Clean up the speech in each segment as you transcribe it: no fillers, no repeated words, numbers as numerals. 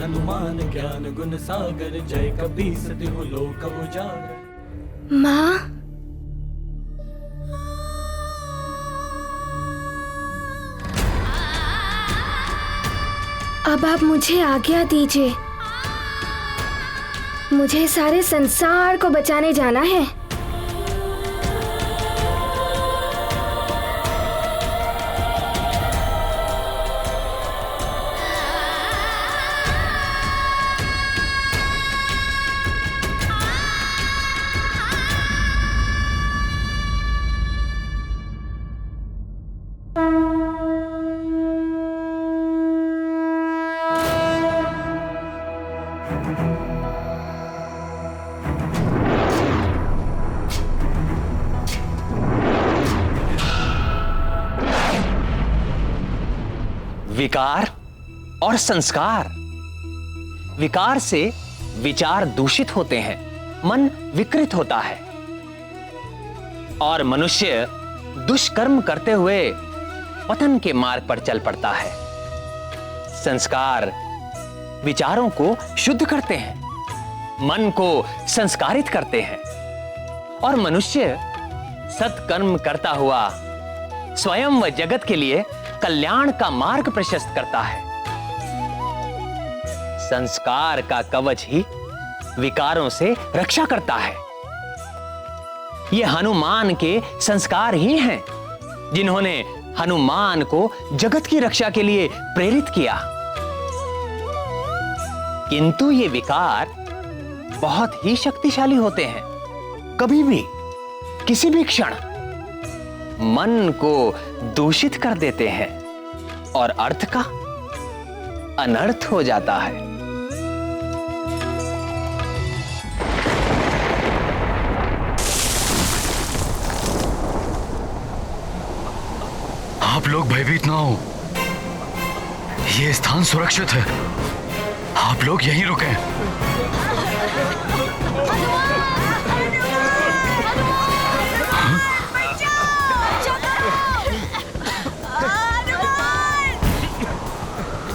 हनुमान ज्ञान गुण सागर, जय कपीस तिहु लोक उजागर। माँ, अब आप मुझे आज्ञा दीजिए। मुझे सारे संसार को बचाने जाना है। विकार और संस्कार। विकार से विचार दूषित होते हैं, मन विकृत होता है और मनुष्य दुष्कर्म करते हुए पतन के मार्ग पर चल पड़ता है। संस्कार विचारों को शुद्ध करते हैं, मन को संस्कारित करते हैं और मनुष्य सत्कर्म करता हुआ स्वयं व जगत के लिए कल्याण का मार्ग प्रशस्त करता है। संस्कार का कवच ही विकारों से रक्षा करता है। ये हनुमान के संस्कार ही हैं जिन्होंने हनुमान को जगत की रक्षा के लिए प्रेरित किया। किंतु ये विकार बहुत ही शक्तिशाली होते हैं। कभी भी किसी भी क्षण मन को दूषित कर देते हैं और अर्थ का अनर्थ हो जाता है। आप लोग भयभीत ना हो, यह स्थान सुरक्षित है। आप लोग यहीं रुकें।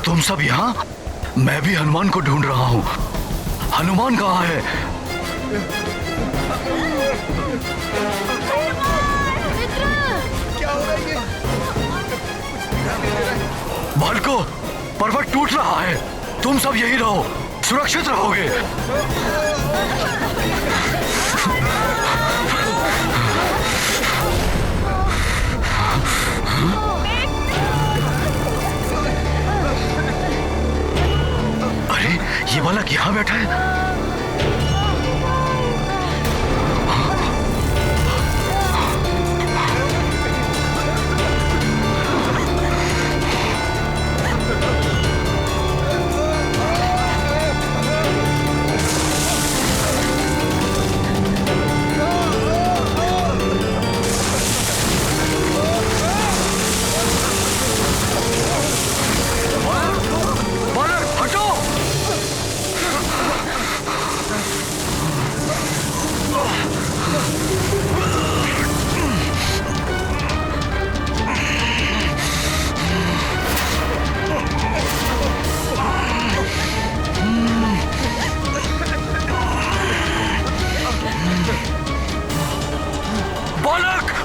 तुम सब यहाँ? मैं भी हनुमान को ढूंढ रहा हूँ। हनुमान कहाँ है? क्या हो रहा है? बालको, पर्वत टूट रहा है। तुम सब यहीं रहो, सुरक्षित रहोगे। ये बालक यहाँ बैठा है।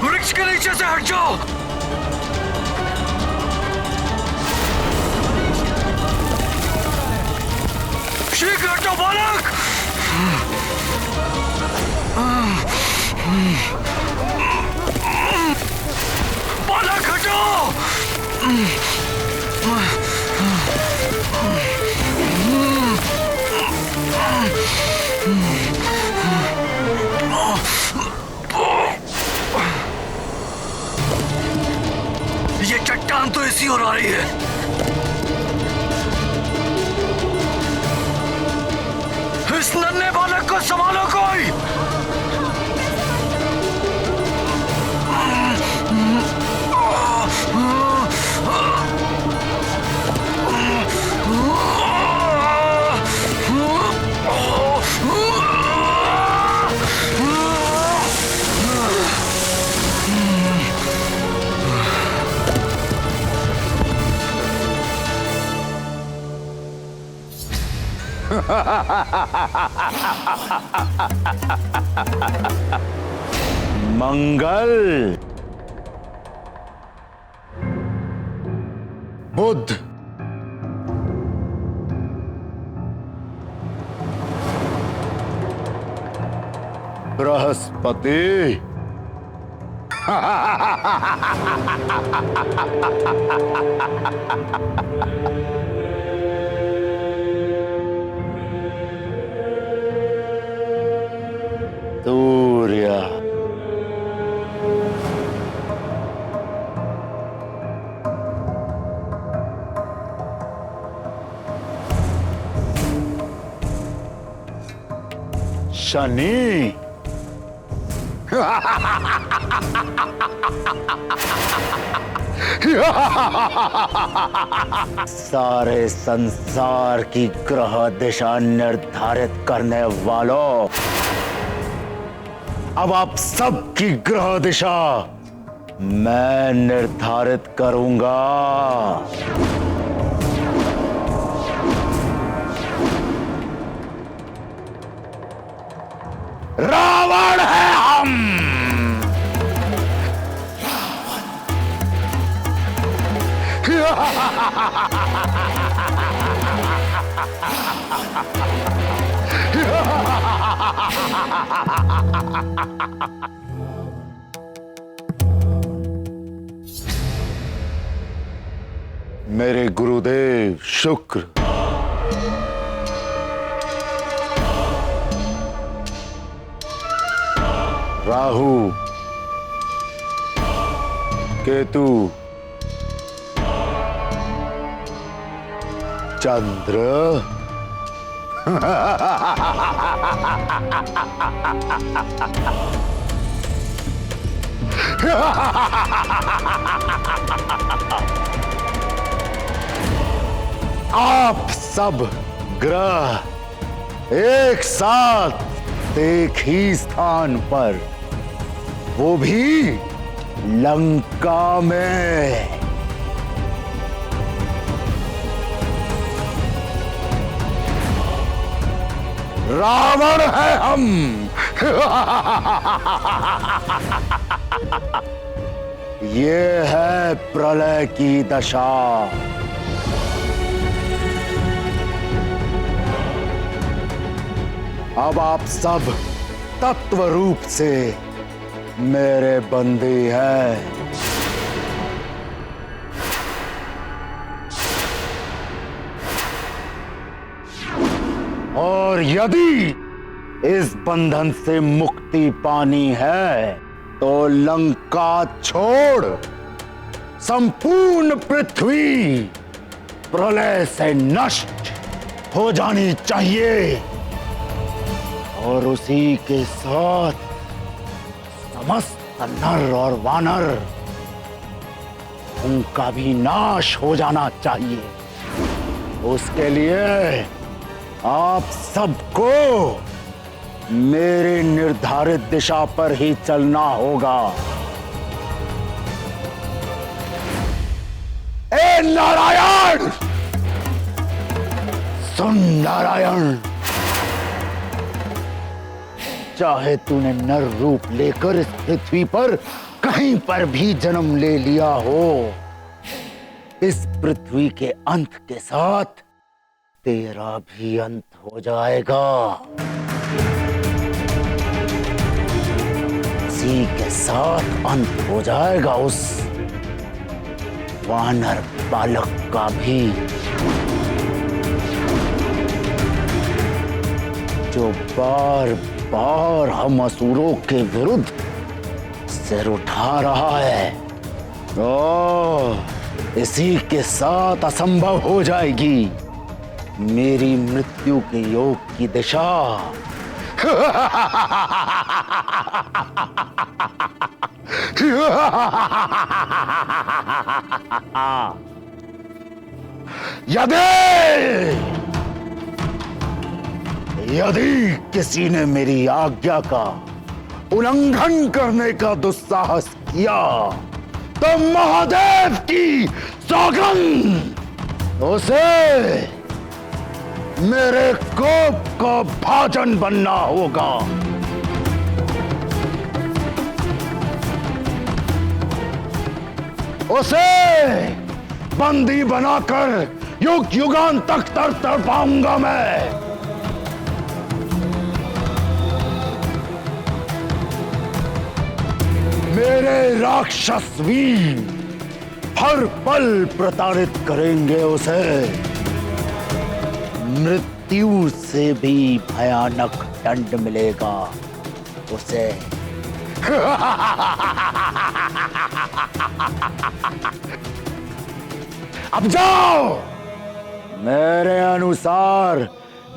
वृक्ष के नीचे से हट जाओ। शीघ्र हटो बालक। बालक हटो। ये चट्टान तो ऐसी और आ रही है। इस नन्हे बालक को संभालो कोई। मंगल, बुध, बृहस्पति, सूर्य, शनि, सारे संसार की ग्रह दिशा निर्धारित करने वालों, अब आप सबकी ग्रह दिशा मैं निर्धारित करूंगा। रावण है हम। मेरे गुरुदेव शुक्र, राहु, केतु, चंद्र, आप सब ग्रह एक साथ एक ही स्थान पर, वो भी लंका में। रावण है हम। ये है प्रलय की दशा। अब आप सब तत्व रूप से मेरे बंदी हैं। और यदि इस बंधन से मुक्ति पानी है तो लंका छोड़ संपूर्ण पृथ्वी प्रलय से नष्ट हो जानी चाहिए, और उसी के साथ समस्त नर और वानर, उनका भी नाश हो जाना चाहिए। उसके लिए आप सबको मेरे निर्धारित दिशा पर ही चलना होगा। ए नारायण, सुन नारायण, चाहे तूने नर रूप लेकर इस पृथ्वी पर कहीं पर भी जन्म ले लिया हो, इस पृथ्वी के अंत के साथ तेरा भी अंत हो जाएगा। इसी के साथ अंत हो जाएगा उस वानर बालक का भी, जो बार बार हम असुरों के विरुद्ध सिर उठा रहा है। इसी के साथ असंभव हो जाएगी मेरी मृत्यु के योग की दिशा। यदि किसी ने मेरी आज्ञा का उल्लंघन करने का दुस्साहस किया तो महादेव की सौगंध उसे मेरे कोप का भाजन बनना होगा। उसे बंदी बनाकर युग युगांत तक तड़पाऊंगा मैं। मेरे राक्षस वीर हर पल प्रताड़ित करेंगे उसे। मृत्यु से भी भयानक दंड मिलेगा उसे। अब जाओ, मेरे अनुसार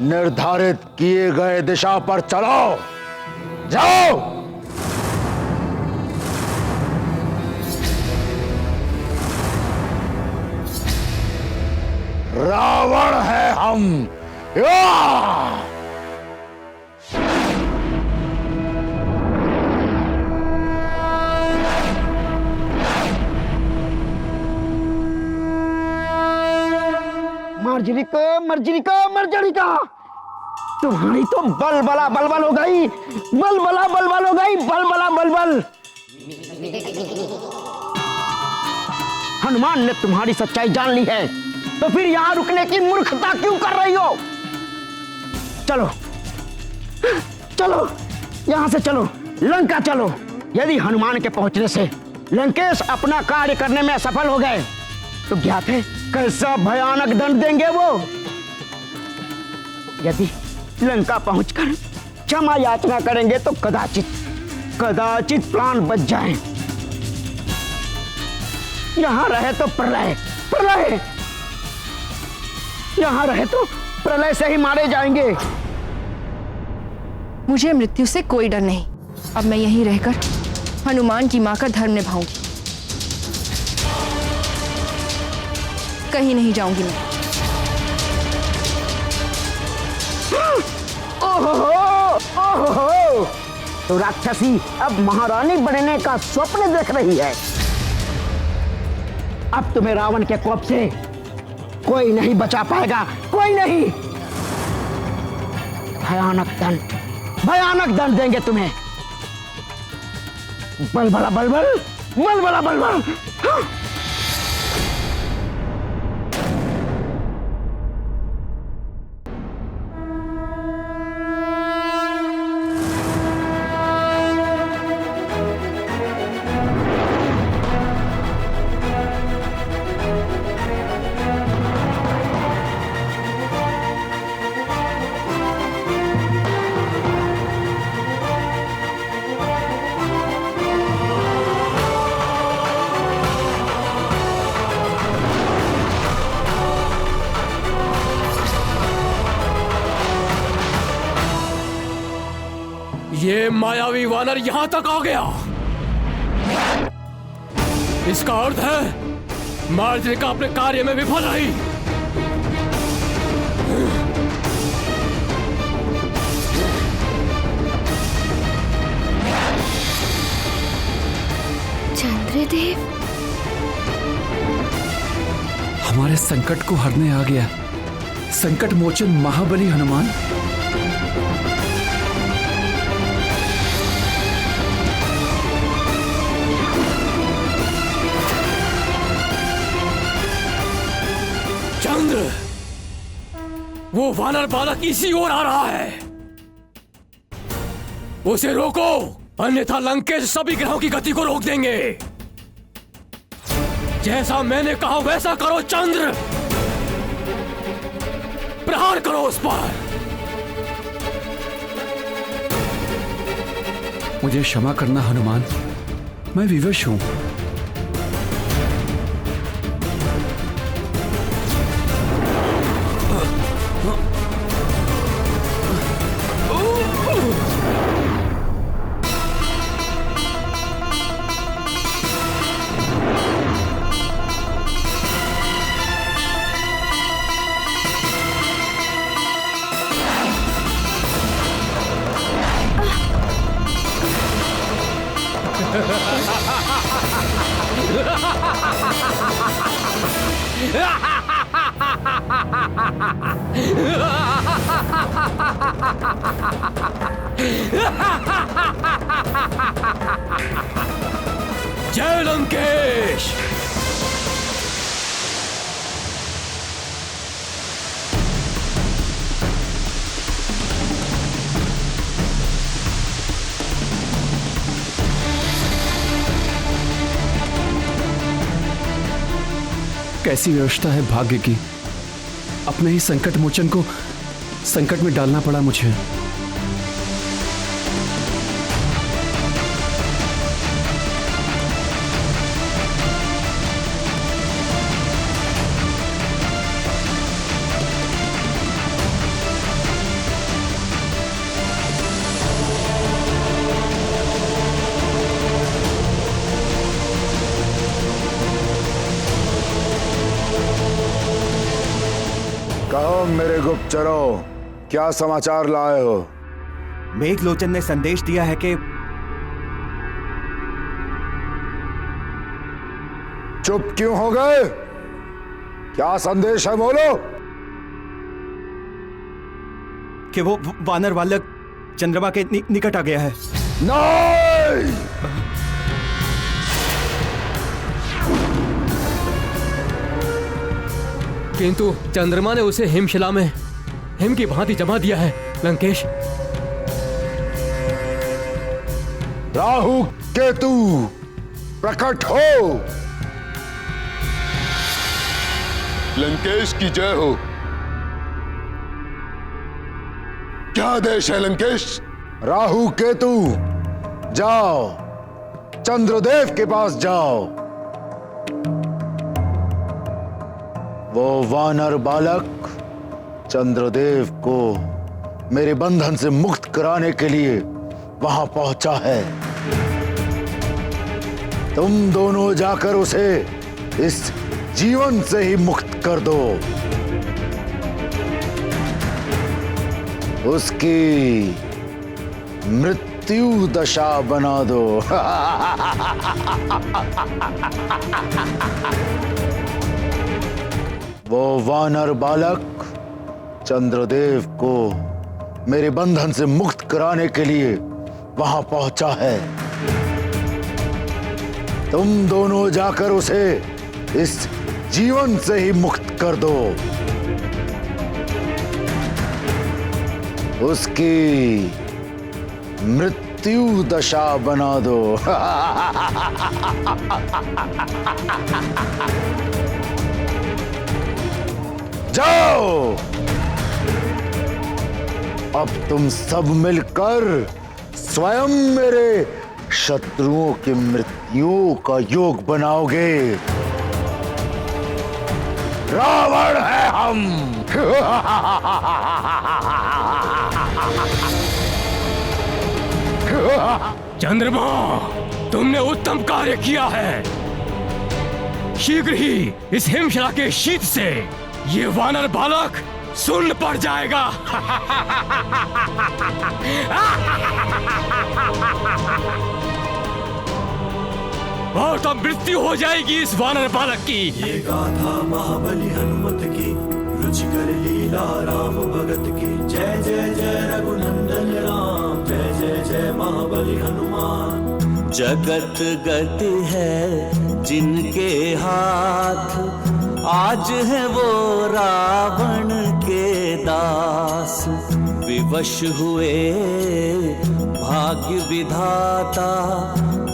निर्धारित किए गए दिशा पर चलो। जाओ। रावण है हम। मर्जरिका तुम्हारी तो बलबला बलबल हो गई, बलबला बलबल हो गई, बलबला बलबल। हनुमान ने तुम्हारी सच्चाई जान ली है, तो फिर यहां रुकने की मूर्खता क्यों कर रही हो? चलो चलो, यहां से चलो, लंका चलो। यदि हनुमान के पहुंचने से लंकेश अपना कार्य करने में असफल हो गए तो ज्ञात है कैसा भयानक दंड देंगे वो। यदि लंका पहुंचकर क्षमा याचना करेंगे तो कदाचित प्राण बच जाएं। यहां रहे तो प्रलय, यहां रहे तो प्रलय से ही मारे जाएंगे। मुझे मृत्यु से कोई डर नहीं। अब मैं यहीं रहकर हनुमान की मां का धर्म निभाऊंगी, कहीं नहीं जाऊंगी मैं। ओहो, तो राक्षसी अब महारानी बनने का स्वप्न देख रही है। अब तुम्हें रावण के कोप से कोई नहीं बचा पाएगा, कोई नहीं। भयानक दंड देंगे तुम्हें। बलबला बलबल, बलबला बलबल। ये मायावी वानर यहां तक आ गया। इसका अर्थ है मार्जरिका अपने कार्य में विफल रही। चंद्रदेव हमारे संकट को हरने आ गया संकट मोचन महाबली हनुमान। चंद्र, वो वानर बालक इसी ओर आ रहा है। उसे रोको, अन्यथा लंकेश सभी ग्रहों की गति को रोक देंगे। जैसा मैंने कहा वैसा करो चंद्र, प्रहार करो उस पर। मुझे क्षमा करना हनुमान, मैं विवश हूं। Ha जय लंकेश। कैसी व्यवस्था है भाग्य की। अपने ही संकट मोचन को संकट में डालना पड़ा मुझे। कहो मेरे गुप्तचरों, क्या समाचार लाए हो? मेघलोचन ने संदेश दिया है कि चुप क्यों हो गए? क्या संदेश है, बोलो। कि वो वानर बालक चंद्रमा के निकट आ गया है। नहीं! किंतु चंद्रमा ने उसे हिमशिला में हिम की भांति जमा दिया है लंकेश। राहु केतु प्रकट हो। लंकेश की जय हो। क्या आदेश है लंकेश? राहु केतु जाओ, चंद्रदेव के पास जाओ। वो वानर बालक चंद्रदेव को मेरे बंधन से मुक्त कराने के लिए वहां पहुंचा है। तुम दोनों जाकर उसे इस जीवन से ही मुक्त कर दो। उसकी मृत्यु दशा बना दो। वो वानर बालक चंद्रदेव को मेरे बंधन से मुक्त कराने के लिए वहां पहुंचा है। तुम दोनों जाकर उसे इस जीवन से ही मुक्त कर दो। उसकी मृत्यु दशा बना दो। जाओ, अब तुम सब मिलकर स्वयं मेरे शत्रुओं की मृत्युओं का योग बनाओगे। रावण है हम। चंद्रमा, तुमने उत्तम कार्य किया है। शीघ्र ही इस हिमशिला के शीत से ये वानर बालक सुन्न पड़ जाएगा। और तब मृत्यु हो जाएगी इस वानर बालक की। ये गाथा महाबली हनुमत की, रुचिकर लीला राम भगत की। जय जय जय रघुनंदन राम, जय जय जय महाबली हनुमान। जगत गति है जिनके हाथ, आज है वो रावण के दास। विवश हुए भाग्य विधाता,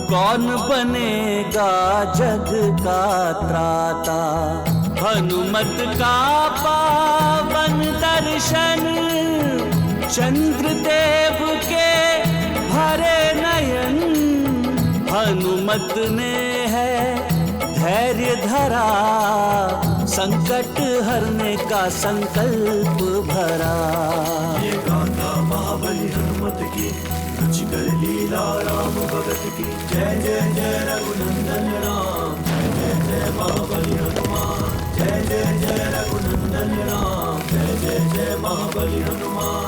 कौन बनेगा जग का त्राता। हनुमत का पावन दर्शन, चंद्रदेव के भरे नयन। हनुमत ने है धैर्य धरा, संकट हरने का संकल्प भरा। ये गाथा महाबली हनुमत की, रुचिकर लीला राम भगत की। जय जय जय रघुनंदन राम, जय जय जय महाबली हनुमान। जय जय जय रघुनंदन राम, जय जय जय महाबली हनुमान।